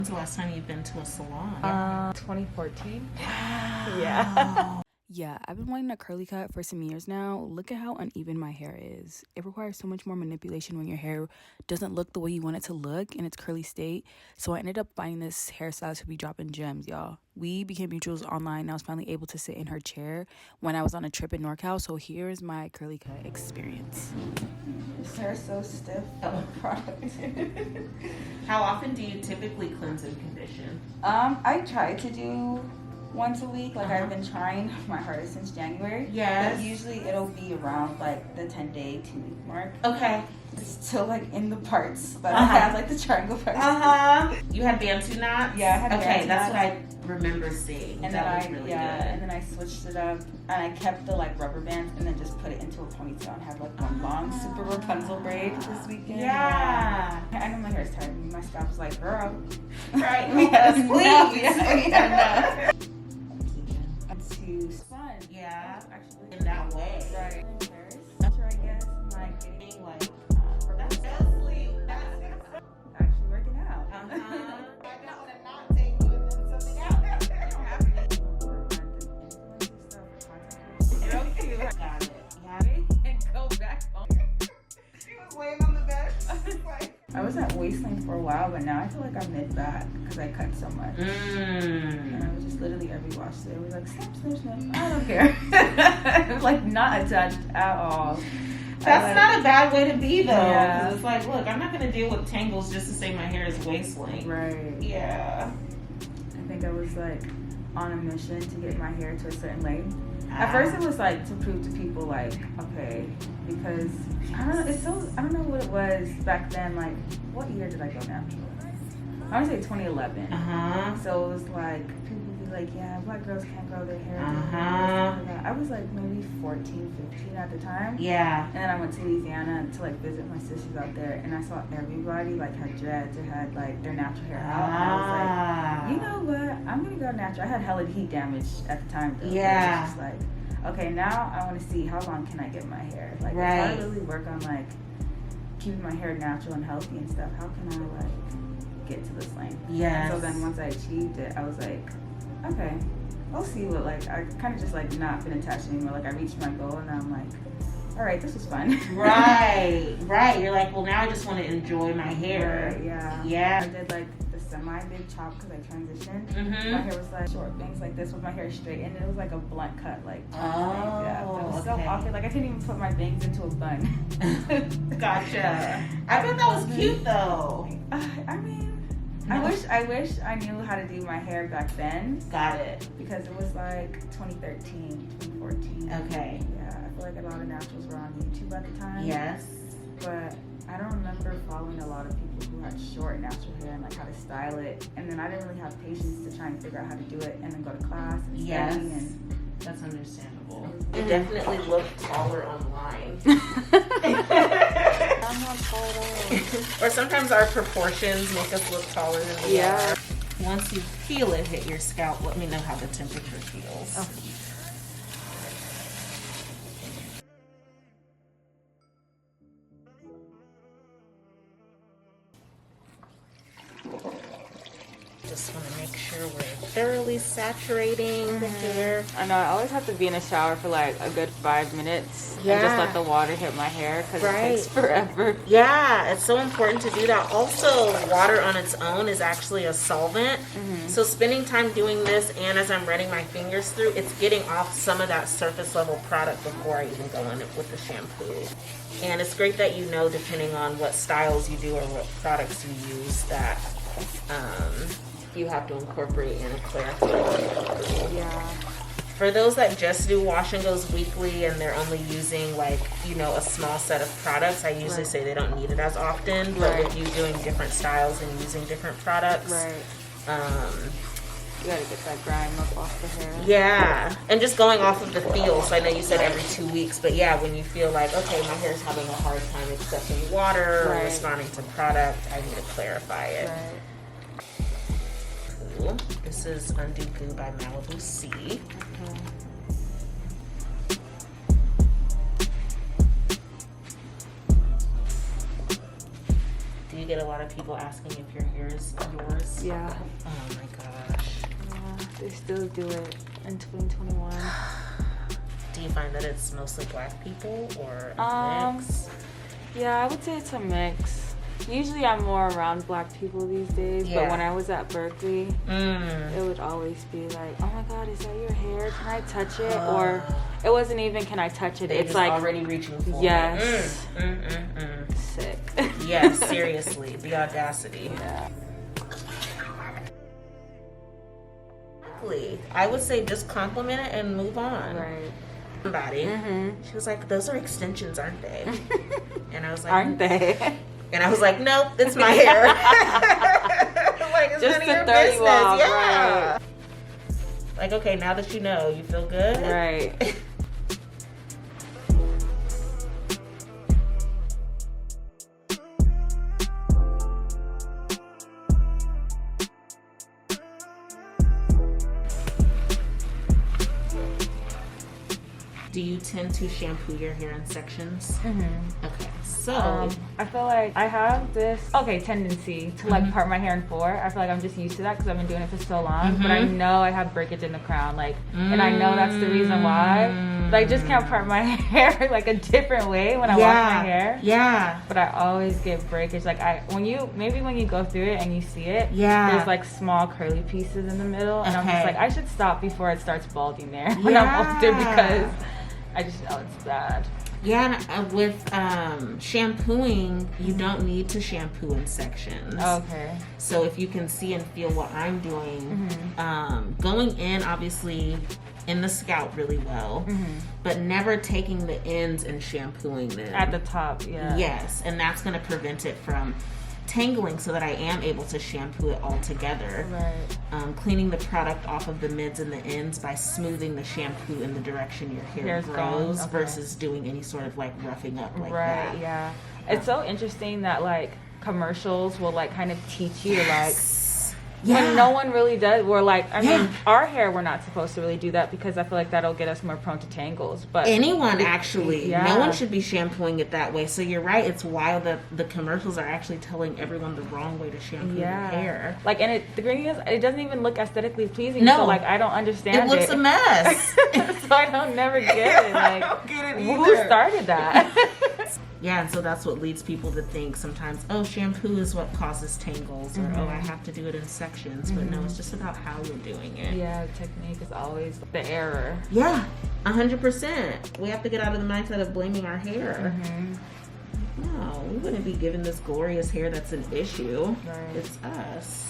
When's the last time you've been to a salon? 2014. Wow. Yeah. Yeah, I've been wanting a curly cut for some years now. Look at how uneven my hair is. It requires so much more manipulation when your hair doesn't look the way you want it to look in its curly state. So I ended up finding this hairstylist who be dropping gems, y'all. We became mutuals online, and I was finally able to sit in her chair when I was on a trip in NorCal. So here's my curly cut experience. This hair is so stiff. Product. How often do you typically cleanse and condition? I try to do once a week. Like I've been trying my hardest since January. Yes. But usually it'll be around like the 10-day, 2-week mark. Okay. It's still like in the parts that I have, like the triangle parts. You had Bantu knots? Yeah, I had Okay, Bantu that's knots. what I remember seeing. And that then was I really and then I switched it up and I kept the like rubber bands and then just put it into a ponytail and have like one long super Rapunzel braid this weekend. Yeah. I know my hair's tired. My scalp was like, girl. Right. Yes, Please. yeah. Too fun. Yeah. Actually. In that way. Right. Sure, I guess. Like Being like, that's actually working out. Got it. And go back home. She was laying on the bed. I was at waistline for a while, but now I feel like I'm mid back because I cut so much. And I was just literally every wash day. I was like, snip, snip, snip. I don't care. It was like not attached at all. That's not a bad way to be though. Yeah. 'Cause it's like, look, I'm not gonna deal with tangles just to say my hair is waist length. Right. Yeah. I think I was like on a mission to get my hair to a certain length. At first it was like to prove to people like, okay, because I don't know, I don't know what it was back then, like what year did I go natural? I want to say 2011. So it was like, people would be like, yeah, black girls can't grow their hair. I was like maybe 14, 15 at the time. Yeah. And then I went to Louisiana to like visit my sisters out there and I saw everybody like had dreads or had like their natural hair out. And I was like, you know what? I'm gonna go natural. I had hella heat damage at the time though. Yeah. It was just like, okay, now I want to see how long can I get my hair. Like Right. if I really work on like keeping my hair natural and healthy and stuff, how can I like get to this length? Yes. So then once I achieved it, I was like, okay, I'll see what like, I kind of just like not been attached anymore. Like I reached my goal and I'm like, all right, this was fun. Right. You're like, well, now I just want to enjoy my hair. Right, yeah. Yeah. I did like the semi-big chop because I transitioned. Mhm. My hair was like short bangs like this with my hair straight and it was like a blunt cut. Like, yeah, but it was so okay. awkward. Like I couldn't even put my bangs into a bun. Gotcha. I thought that was cute though. I mean, No. I wish I knew how to do my hair back then Got it. because it was like 2013, 2014. Okay. Yeah, I feel like a lot of naturals were on YouTube at the time. Yes. But I don't remember following a lot of people who had short natural hair and like how to style it. And then I didn't really have patience to try and figure out how to do it and then go to class and Yes. study and That's understandable. You definitely look taller online. I'm not tall at all. Or sometimes our proportions make us look taller than we are. Once you feel it hit your scalp, let me know how the temperature feels. Okay. Just want to make sure we're thoroughly saturating the hair. I know, I always have to be in the shower for like a good 5 minutes and Yeah. just let the water hit my hair because Right. it takes forever. Yeah, it's so important to do that. Also, water on its own is actually a solvent. So spending time doing this and as I'm running my fingers through, it's getting off some of that surface level product before I even go in with the shampoo. And it's great that you know, depending on what styles you do or what products you use, that you have to incorporate in a clarify. Yeah. For those that just do wash and goes weekly and they're only using like, you know, a small set of products, I usually say they don't need it as often. But with you doing different styles and using different products, You gotta get that grime up off the hair. yeah, and just going off of the feel. So I know you said every 2 weeks, but yeah, when you feel like, okay, my hair's having a hard time accepting water or responding to product, I need to clarify it. Cool. This is Undo Goo by Malibu C. Do you get a lot of people asking if your hair is yours. Yeah. Oh my gosh. Yeah, they still do it in 2021. Do you find that it's mostly black people or a mix? Yeah, I would say it's a mix. Usually I'm more around black people these days, but when I was at Berkeley, it would always be like, oh my God, is that your hair? Can I touch it? Or it wasn't even, can I touch it? It's like already reaching for yes. it. Sick. Yes, seriously, the audacity. Yeah. I would say just compliment it and move on. Right. Somebody, she was like, those are extensions, aren't they? And I was like, Aren't they? And I was like, nope, it's my hair. Like, it's just none of to your 30 business. off, Yeah. right. Like, okay, now that you know, you feel good? Right. Do you tend to shampoo your hair in sections? Okay, so I feel like I have this tendency to like part my hair in four. I feel like I'm just used to that because I've been doing it for so long. But I know I have breakage in the crown, like, and I know that's the reason why. But I just can't part my hair like a different way when I wash my hair. Yeah. But I always get breakage. Like when you go through it and you see it, yeah, there's like small curly pieces in the middle, and I'm just like, I should stop before it starts balding there when I'm older because I just know it's bad. Yeah, and with shampooing, you don't need to shampoo in sections. Okay. So if you can see and feel what I'm doing, going in obviously in the scalp really well, but never taking the ends and shampooing them. At the top, yeah. Yes, and that's going to prevent it from tangling so that I am able to shampoo it all together. Right. Cleaning the product off of the mids and the ends by smoothing the shampoo in the direction your hair grows versus doing any sort of like roughing up like that. Right, yeah. It's so interesting that like commercials will like kind of teach you to like when no one really does. We're like, I mean, our hair, we're not supposed to really do that because I feel like that'll get us more prone to tangles. But anyone actually, no one should be shampooing it that way. So you're right. It's wild that the commercials are actually telling everyone the wrong way to shampoo their hair. Like, and the green is, it doesn't even look aesthetically pleasing. No, so like I don't understand it. It looks a mess. So I don't never get it. Like, I don't get it either. Who started that? Yeah, and so that's what leads people to think sometimes, oh, shampoo is what causes tangles, or oh, I have to do it in sections. But no, it's just about how you're doing it. Yeah, technique is always the error. Yeah, 100%. We have to get out of the mindset of blaming our hair. No, we wouldn't be given this glorious hair that's an issue. Right. It's us.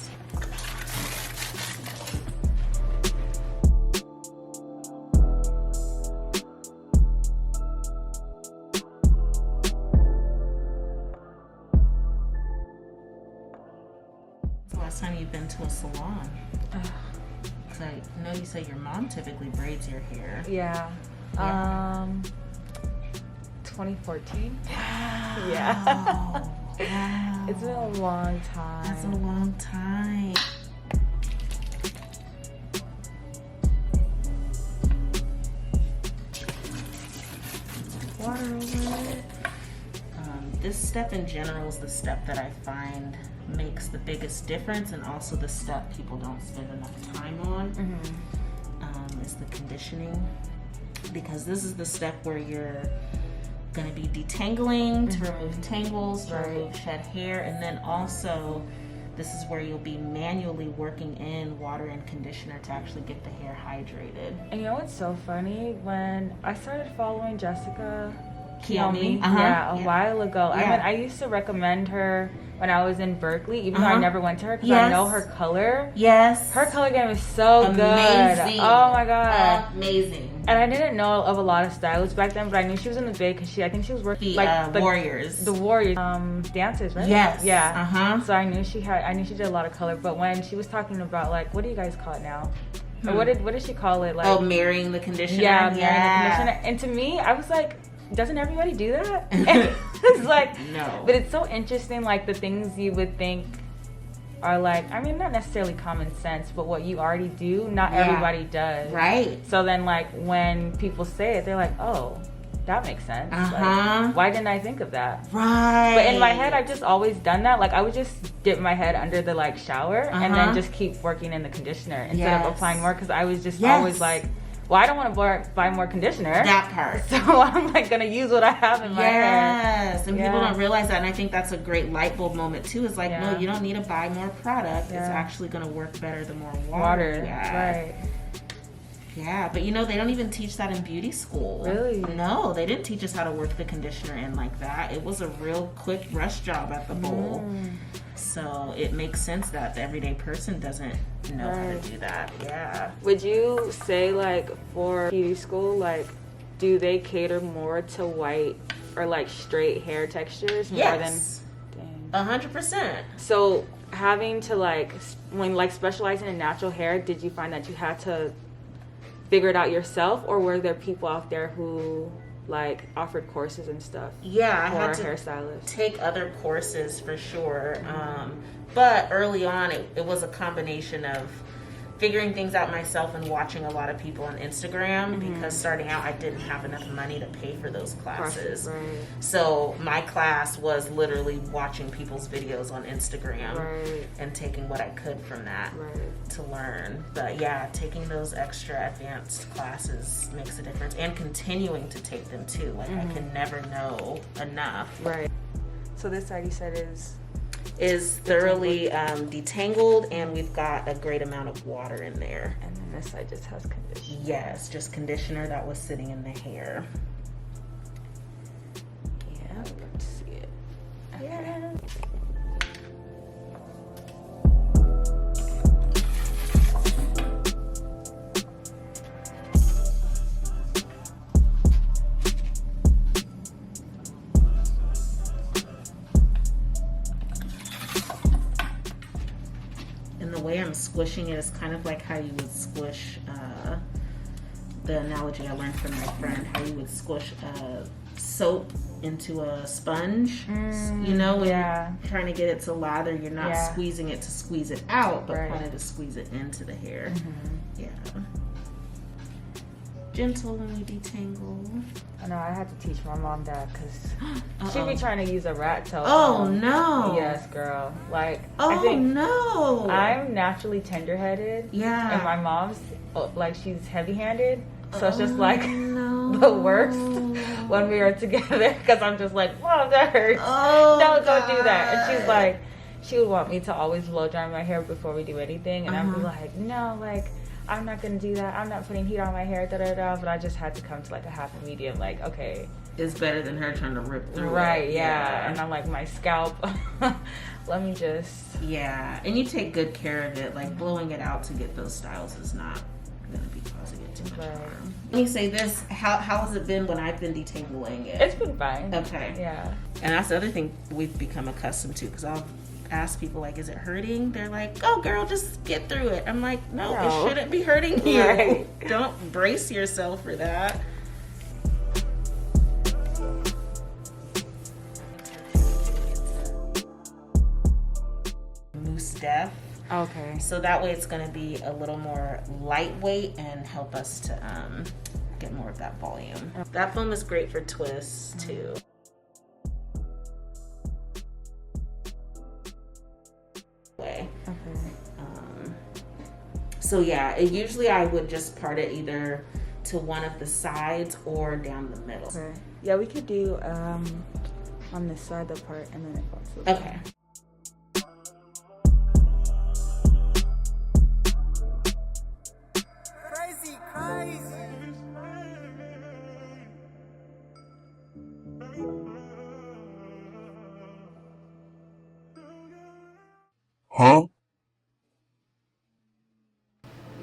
Time you've been to a salon? Because I know you say your mom typically braids your hair. Yeah. 2014. Wow. Yeah. Wow. It's been a long time. That's a long time. Water over it. This step in general is the step that I find makes the biggest difference, and also the step people don't spend enough time on is the conditioning, because this is the step where you're going to be detangling to remove tangles, to remove shed hair, and then also this is where you'll be manually working in water and conditioner to actually get the hair hydrated. And you know what's so funny? When I started following Jessica Kiyomi, a while ago. I mean, I used to recommend her when I was in Berkeley, even though I never went to her, because I know her color. Yes. Her color game is so amazing. good. Oh my god. Amazing. And I didn't know of a lot of stylists back then, but I knew she was in the big because I think she was working the Warriors. The Warriors dancers, right? Yes. Yeah. So I knew she did a lot of color. But when she was talking about like, what do you guys call it now? Or what did she call it? Like, marrying the conditioner. Yeah, marrying the conditioner. And to me, I was like, doesn't everybody do that? It's like, no. But it's so interesting, like the things you would think are like, I mean, not necessarily common sense, but what you already do, not everybody does. Right. So then like when people say it, they're like, oh, that makes sense. Uh-huh. Like, why didn't I think of that? Right. But in my head, I've just always done that. Like, I would just dip my head under the like shower and then just keep working in the conditioner instead of applying more, because I was just always like, well, I don't want to buy more conditioner. That part. So I'm like gonna use what I have in my hair. Yes, and people don't realize that, and I think that's a great light bulb moment too. It's like, no, you don't need to buy more product. It's actually gonna work better the more water you add. Right. Yeah, but you know, they don't even teach that in beauty school. Really? No, they didn't teach us how to work the conditioner in like that. It was a real quick rush job at the bowl. So it makes sense that the everyday person doesn't know how to do that. Yeah. Would you say, like, for beauty school, like, do they cater more to white or like straight hair textures more than? 100%. So having to like, when like specializing in natural hair, did you find that you had to figure it out yourself, or were there people out there who like offered courses and stuff? Yeah, I had to hairstylists take other courses for sure. But early on, it was a combination of figuring things out myself and watching a lot of people on Instagram, because starting out I didn't have enough money to pay for those classes. Right. So my class was literally watching people's videos on Instagram and taking what I could from that to learn. But yeah, taking those extra advanced classes makes a difference, and continuing to take them too. Like I can never know enough. Right. So this side you said is thoroughly detangled, and we've got a great amount of water in there. And then this side just has conditioner. Yes, just conditioner that was sitting in the hair. Yeah, let's see it. Okay. Yeah. I'm squishing it is kind of like how you would squish the analogy I learned from my friend, how you would squish soap into a sponge. You know, when you're trying to get it to lather, you're not squeezing it to squeeze it out, but kind of to squeeze it into the hair. Yeah. Gentle when we detangle. I know, I had to teach my mom that because she'd be trying to use a rat tail. Oh no. Yes, girl. Like, I think no. I'm naturally tender-headed. Yeah. And my mom's like, she's heavy-handed. So it's just like the worst when we are together, because I'm just like, Mom, that hurts. No, don't do that. And she's like, she would want me to always blow dry my hair before we do anything, and I'd be like, no, like, I'm not gonna do that. I'm not putting heat on my hair, But I just had to come to like a happy medium. Like, okay, it's better than her trying to rip through it. Yeah. And I'm like, my scalp. Let me just. Yeah, and you take good care of it. Like blowing it out to get those styles is not gonna be causing it too much harm. Let me say this: how has it been when I've been detangling it? It's been fine. Okay. Yeah. And that's the other thing we've become accustomed to, because I'll ask people like, is it hurting? They're like, oh girl, just get through it. I'm like, no. It shouldn't be hurting you. Right. Don't brace yourself for that. Mousse Def. Okay. So that way it's going to be a little more lightweight and help us to get more of that volume. That foam is great for twists too. Okay. So yeah, usually I would just part it either to one of the sides or down the middle. Okay. Yeah, we could do on this side the part and then it falls. Okay. Crazy. Huh?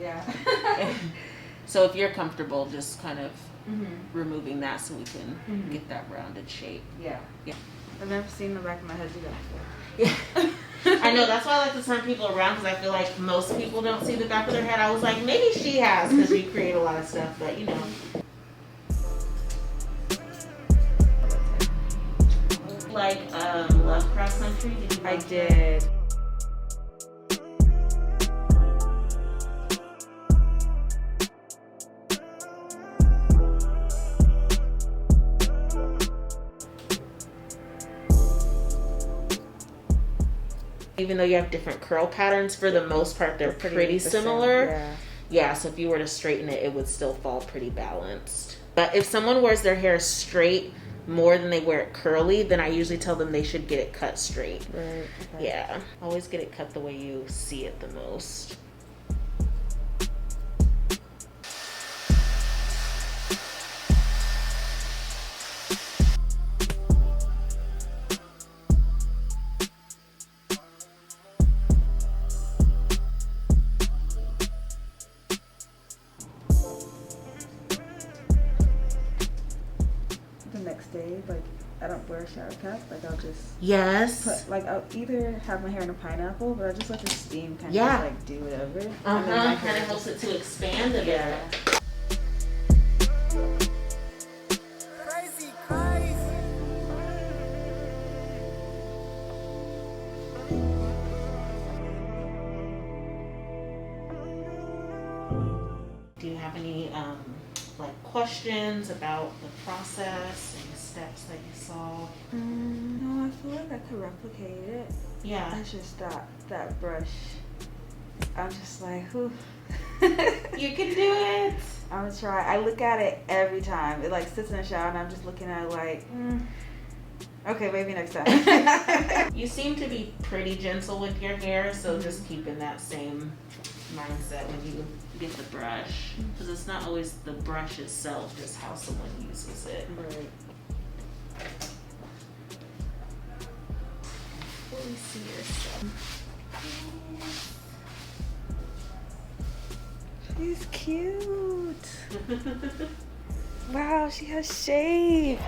Yeah. So if you're comfortable, just kind of removing that so we can get that rounded shape. Yeah. Yeah. I've never seen the back of my head do that before. Yeah. I know, that's why I like to turn people around, because I feel like most people don't see the back of their head. I was like, maybe she has, because we create a lot of stuff, but you know. Like Love Cross Country? I did. Even though you have different curl patterns, for the most part, they're pretty similar. Yeah. Yeah, so if you were to straighten it, it would still fall pretty balanced. But if someone wears their hair straight more than they wear it curly, then I usually tell them they should get it cut straight. Right. Okay. Yeah, always get it cut the way you see it the most. The next day, like, I don't wear a shower cap. Like, I'll just Yes. put, like, I'll either have my hair in a pineapple, but I just let the steam kind of Yeah. just, like, do whatever. And then my hair Kind of helps it to expand a bit. Yeah. Crazy, crazy. Do you have any like questions about the process and the steps that you saw? No, I feel like I could replicate it. Yeah. It's just that brush. I'm just like, whew. You can do it. I'm gonna try. I look at it every time. It like sits in the shower and I'm just looking at it like, okay, maybe next time. You seem to be pretty gentle with your hair, so just keep in that same mindset when you get the brush, because it's not always the brush itself, just how someone uses it. Right. Fully see your stuff. She's cute. Wow, she has shade.